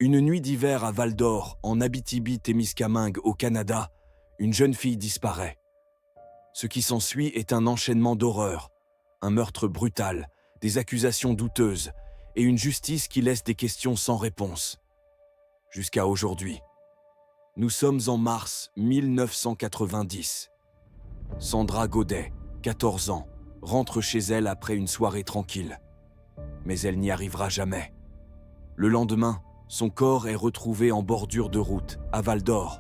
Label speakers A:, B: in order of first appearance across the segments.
A: Une nuit d'hiver à Val-d'Or, en Abitibi-Témiscamingue au Canada, une jeune fille disparaît. Ce qui s'ensuit est un enchaînement d'horreurs, un meurtre brutal, des accusations douteuses et une justice qui laisse des questions sans réponse. Jusqu'à aujourd'hui. Nous sommes en mars 1990. Sandra Godet, 14 ans, rentre chez elle après une soirée tranquille. Mais elle n'y arrivera jamais. Le lendemain, son corps est retrouvé en bordure de route, à Val-d'Or.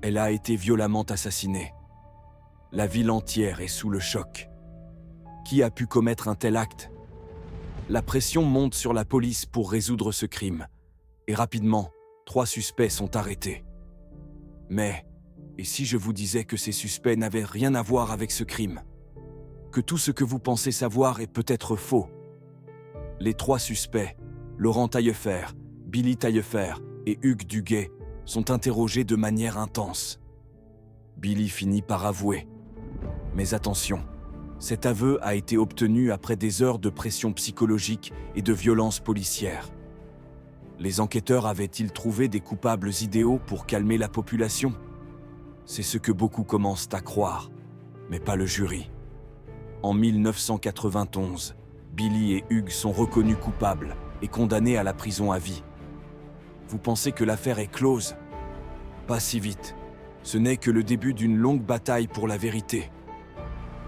A: Elle a été violemment assassinée. La ville entière est sous le choc. Qui a pu commettre un tel acte? La pression monte sur la police pour résoudre ce crime. Et rapidement, 3 suspects sont arrêtés. Mais, et si je vous disais que ces suspects n'avaient rien à voir avec ce crime? Que tout ce que vous pensez savoir est peut-être faux? Les 3 suspects, Laurent Taillefer, Billy Taillefer et Hugues Duguay, sont interrogés de manière intense. Billy finit par avouer. Mais attention, cet aveu a été obtenu après des heures de pression psychologique et de violence policière. Les enquêteurs avaient-ils trouvé des coupables idéaux pour calmer la population? C'est ce que beaucoup commencent à croire, mais pas le jury. En 1991, Billy et Hugues sont reconnus coupables et condamnés à la prison à vie. Vous pensez que l'affaire est close? Pas si vite. Ce n'est que le début d'une longue bataille pour la vérité.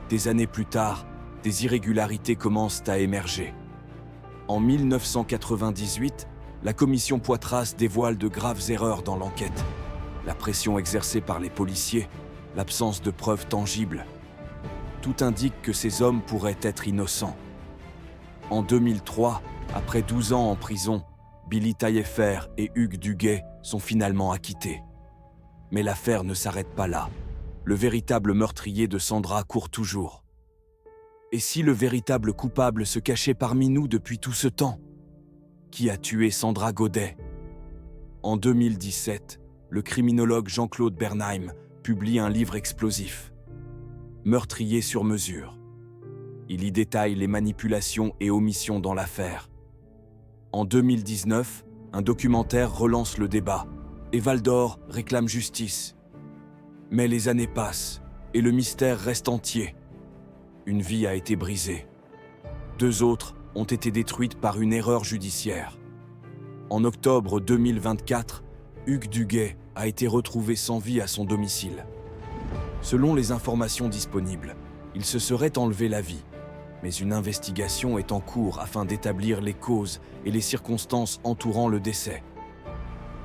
A: Des années plus tard, des irrégularités commencent à émerger. En 1998, la commission Poitras dévoile de graves erreurs dans l'enquête. La pression exercée par les policiers, l'absence de preuves tangibles. Tout indique que ces hommes pourraient être innocents. En 2003, après 12 ans en prison, Billy Taillefer et Hugues Duguay sont finalement acquittés. Mais l'affaire ne s'arrête pas là. Le véritable meurtrier de Sandra court toujours. Et si le véritable coupable se cachait parmi nous depuis tout ce temps? Qui a tué Sandra Godet? En 2017, le criminologue Jean-Claude Bernheim publie un livre explosif. Meurtrier sur mesure. Il y détaille les manipulations et omissions dans l'affaire. En 2019, un documentaire relance le débat et Val-d'Or réclame justice. Mais les années passent et le mystère reste entier. Une vie a été brisée. 2 autres ont été détruites par une erreur judiciaire. En octobre 2024, Hugues Duguay a été retrouvé sans vie à son domicile. Selon les informations disponibles, il se serait enlevé la vie. Mais une investigation est en cours afin d'établir les causes et les circonstances entourant le décès.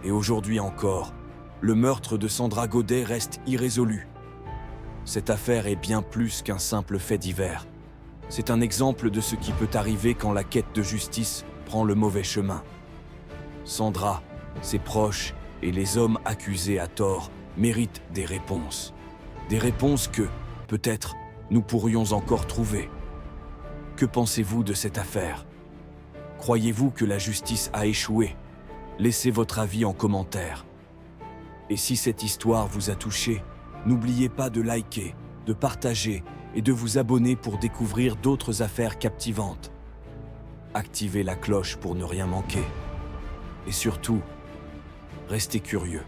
A: Et aujourd'hui encore, le meurtre de Sandra Godet reste irrésolu. Cette affaire est bien plus qu'un simple fait divers. C'est un exemple de ce qui peut arriver quand la quête de justice prend le mauvais chemin. Sandra, ses proches et les hommes accusés à tort méritent des réponses. Des réponses que, peut-être, nous pourrions encore trouver. Que pensez-vous de cette affaire? Croyez-vous que la justice a échoué? Laissez votre avis en commentaire. Et si cette histoire vous a touché, n'oubliez pas de liker, de partager et de vous abonner pour découvrir d'autres affaires captivantes. Activez la cloche pour ne rien manquer. Et surtout, restez curieux.